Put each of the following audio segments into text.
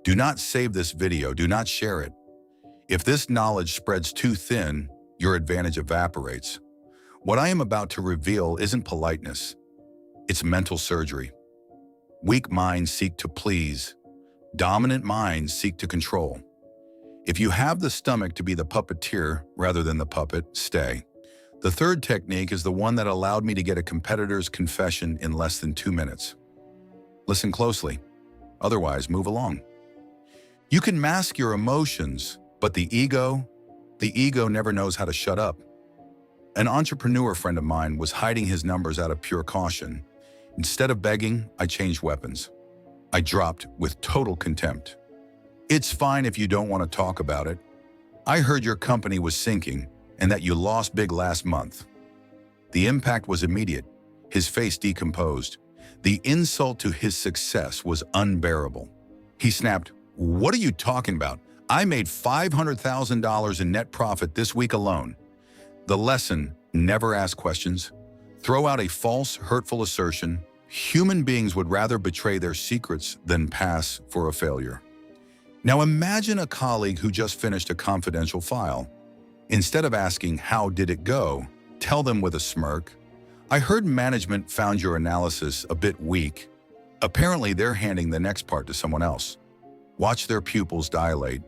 Do not save this video, do not share it. If this knowledge spreads too thin, your advantage evaporates. What I am about to reveal isn't politeness. It's mental surgery. Weak minds seek to please. Dominant minds seek to control. If you have the stomach to be the puppeteer rather than the puppet, stay. The third technique is the one that allowed me to get a competitor's confession in less than 2 minutes. Listen closely. Otherwise, move along. You can mask your emotions, but the ego never knows how to shut up. An entrepreneur friend of mine was hiding his numbers out of pure caution. Instead of begging, I changed weapons. I dropped with total contempt. It's fine if you don't want to talk about it. I heard your company was sinking and that you lost big last month. The impact was immediate. His face decomposed. The insult to his success was unbearable. He snapped, "What are you talking about? I made $500,000 in net profit this week alone." The lesson: never ask questions. Throw out a false, hurtful assertion. Human beings would rather betray their secrets than pass for a failure. Now imagine a colleague who just finished a confidential file. Instead of asking, "How did it go?" tell them with a smirk, "I heard management found your analysis a bit weak." Apparently they're handing the next part to someone else. Watch their pupils dilate.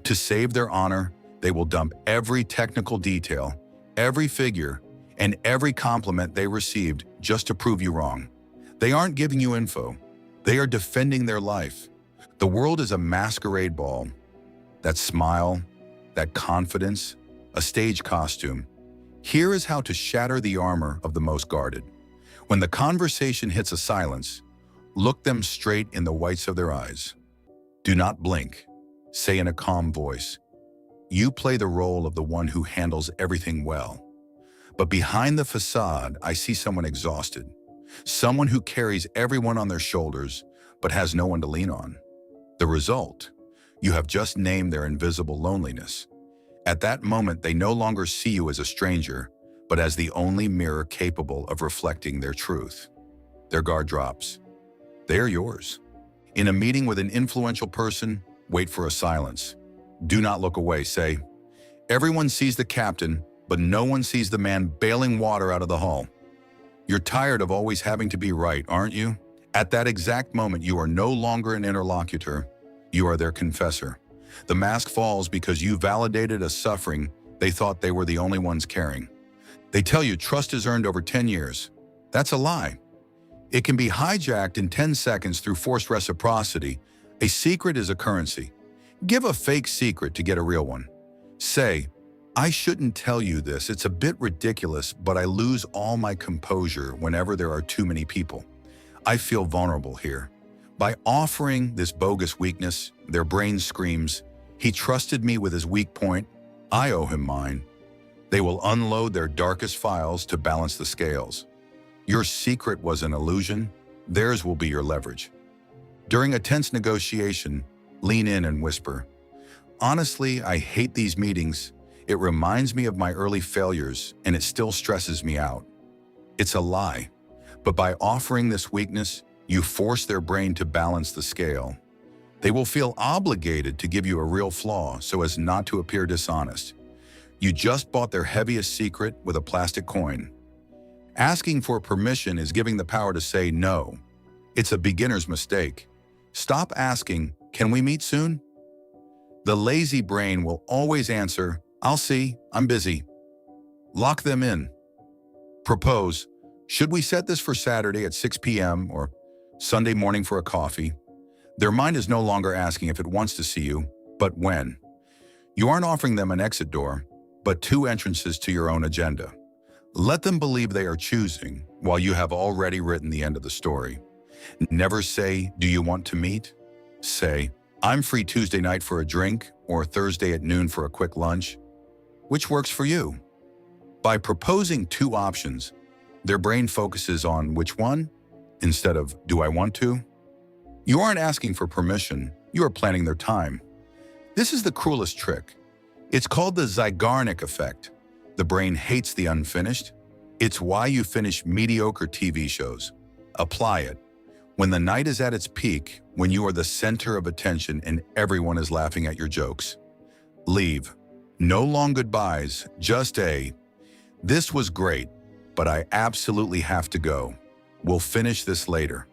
To save their honor, they will dump every technical detail, every figure, and every compliment they received just to prove you wrong. They aren't giving you info. They are defending their life. The world is a masquerade ball. That smile, that confidence, a stage costume. Here is how to shatter the armor of the most guarded. When the conversation hits a silence, look them straight in the whites of their eyes. Do not blink. Say in a calm voice, "You play the role of the one who handles everything well. But behind the facade, I see someone exhausted. Someone who carries everyone on their shoulders, but has no one to lean on." The result: you have just named their invisible loneliness. At that moment, they no longer see you as a stranger, but as the only mirror capable of reflecting their truth. Their guard drops. They are yours. In a meeting with an influential person, wait for a silence. Do not look away. Say, "Everyone sees the captain, but no one sees the man bailing water out of the hull." You're tired of always having to be right, aren't you? At that exact moment, you are no longer an interlocutor. You are their confessor. The mask falls because you validated a suffering they thought they were the only ones carrying. They tell you trust is earned over 10 years. That's a lie. It can be hijacked in 10 seconds through forced reciprocity. A secret is a currency. Give a fake secret to get a real one. Say, "I shouldn't tell you this, it's a bit ridiculous, but I lose all my composure whenever there are too many people. I feel vulnerable here." By offering this bogus weakness, their brain screams, "He trusted me with his weak point, I owe him mine." They will unload their darkest files to balance the scales. Your secret was an illusion, theirs will be your leverage. During a tense negotiation, lean in and whisper, "Honestly, I hate these meetings. It reminds me of my early failures, and it still stresses me out." It's a lie, but by offering this weakness, you force their brain to balance the scale. They will feel obligated to give you a real flaw so as not to appear dishonest. You just bought their heaviest secret with a plastic coin. Asking for permission is giving the power to say no. It's a beginner's mistake. Stop asking, "Can we meet soon?" The lazy brain will always answer, "I'll see, I'm busy." Lock them in. Propose, "Should we set this for Saturday at 6 p.m. or Sunday morning for a coffee?" Their mind is no longer asking if it wants to see you, but when. You aren't offering them an exit door, but 2 entrances to your own agenda. Let them believe they are choosing, while you have already written the end of the story. Never say, "Do you want to meet?" Say, "I'm free Tuesday night for a drink," or Thursday at noon for a quick lunch. Which works for you? By proposing 2 options, their brain focuses on which one, instead of "Do I want to?" You aren't asking for permission, you are planning their time. This is the cruelest trick. It's called the Zeigarnik Effect. The brain hates the unfinished. It's why you finish mediocre TV shows. Apply it. When the night is at its peak, when you are the center of attention and everyone is laughing at your jokes. Leave. No long goodbyes, just this was great, but I absolutely have to go. We'll finish this later.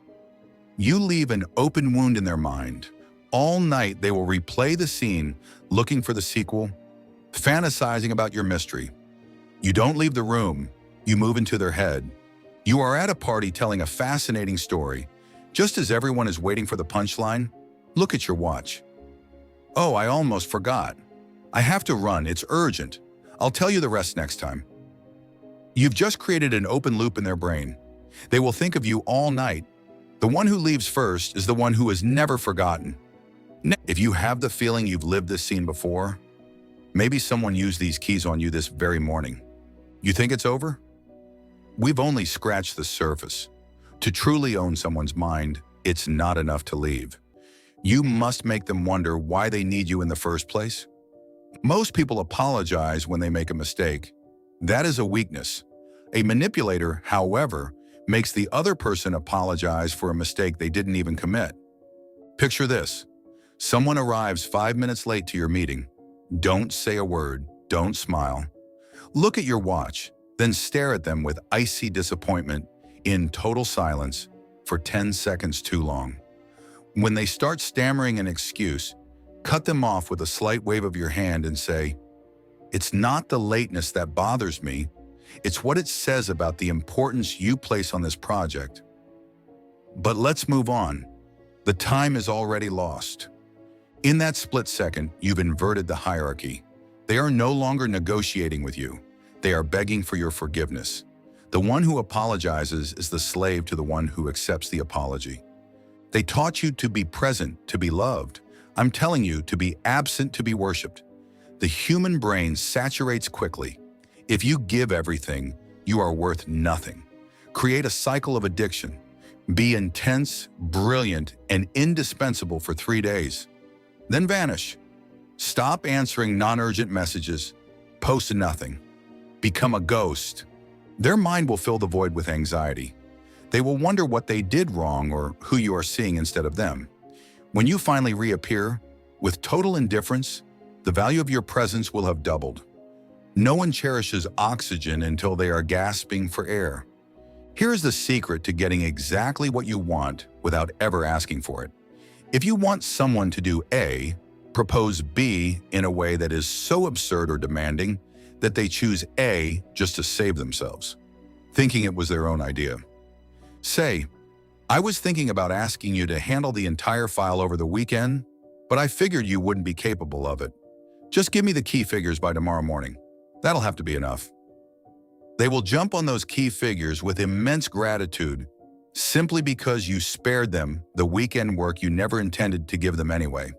You leave an open wound in their mind. All night they will replay the scene, looking for the sequel, fantasizing about your mystery. You don't leave the room, you move into their head. You are at a party telling a fascinating story. Just as everyone is waiting for the punchline, look at your watch. Oh, I almost forgot. I have to run, it's urgent. I'll tell you the rest next time. You've just created an open loop in their brain. They will think of you all night. The one who leaves first is the one who is never forgotten. If you have the feeling you've lived this scene before, maybe someone used these keys on you this very morning. You think it's over? We've only scratched the surface. To truly own someone's mind, it's not enough to leave. You must make them wonder why they need you in the first place. Most people apologize when they make a mistake. That is a weakness. A manipulator, however, makes the other person apologize for a mistake they didn't even commit. Picture this. Someone arrives 5 minutes late to your meeting. Don't say a word. Don't smile. Look at your watch, then stare at them with icy disappointment in total silence for 10 seconds too long. When they start stammering an excuse, cut them off with a slight wave of your hand and say, "It's not the lateness that bothers me. It's what it says about the importance you place on this project. But let's move on. The time is already lost." In that split second, you've inverted the hierarchy. They are no longer negotiating with you. They are begging for your forgiveness. The one who apologizes is the slave to the one who accepts the apology. They taught you to be present, to be loved. I'm telling you, to be absent, to be worshipped. The human brain saturates quickly. If you give everything, you are worth nothing. Create a cycle of addiction. Be intense, brilliant, and indispensable for 3 days. Then vanish. Stop answering non-urgent messages. Post nothing. Become a ghost. Their mind will fill the void with anxiety. They will wonder what they did wrong or who you are seeing instead of them. When you finally reappear, with total indifference, the value of your presence will have doubled. No one cherishes oxygen until they are gasping for air. Here is the secret to getting exactly what you want without ever asking for it. If you want someone to do A, propose B in a way that is so absurd or demanding that they choose A just to save themselves, thinking it was their own idea. Say, "I was thinking about asking you to handle the entire file over the weekend, but I figured you wouldn't be capable of it. Just give me the key figures by tomorrow morning. That'll have to be enough." They will jump on those key figures with immense gratitude simply because you spared them the weekend work you never intended to give them anyway.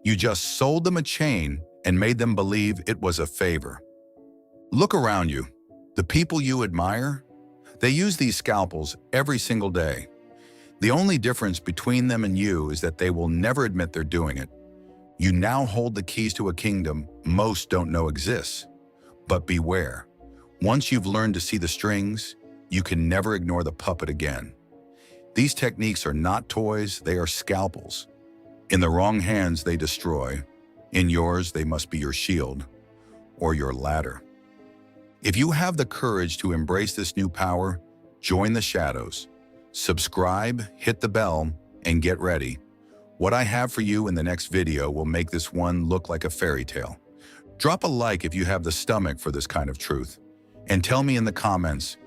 You just sold them a chain and made them believe it was a favor. Look around you. The people you admire, they use these scalpels every single day. The only difference between them and you is that they will never admit they're doing it. You now hold the keys to a kingdom most don't know exists. But beware. Once you've learned to see the strings, you can never ignore the puppet again. These techniques are not toys, they are scalpels. In the wrong hands, they destroy. In yours, they must be your shield or your ladder. If you have the courage to embrace this new power, join the shadows. Subscribe, hit the bell, and get ready. What I have for you in the next video will make this one look like a fairy tale. Drop a like if you have the stomach for this kind of truth. And tell me in the comments,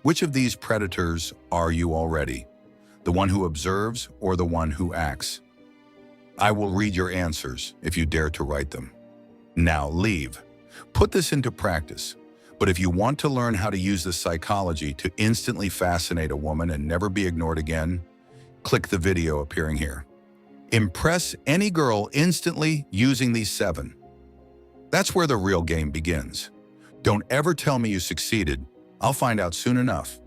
which of these predators are you already? The one who observes or the one who acts? I will read your answers if you dare to write them. Now leave. Put this into practice. But if you want to learn how to use this psychology to instantly fascinate a woman and never be ignored again, click the video appearing here. Impress any girl instantly using these 7. That's where the real game begins. Don't ever tell me you succeeded. I'll find out soon enough.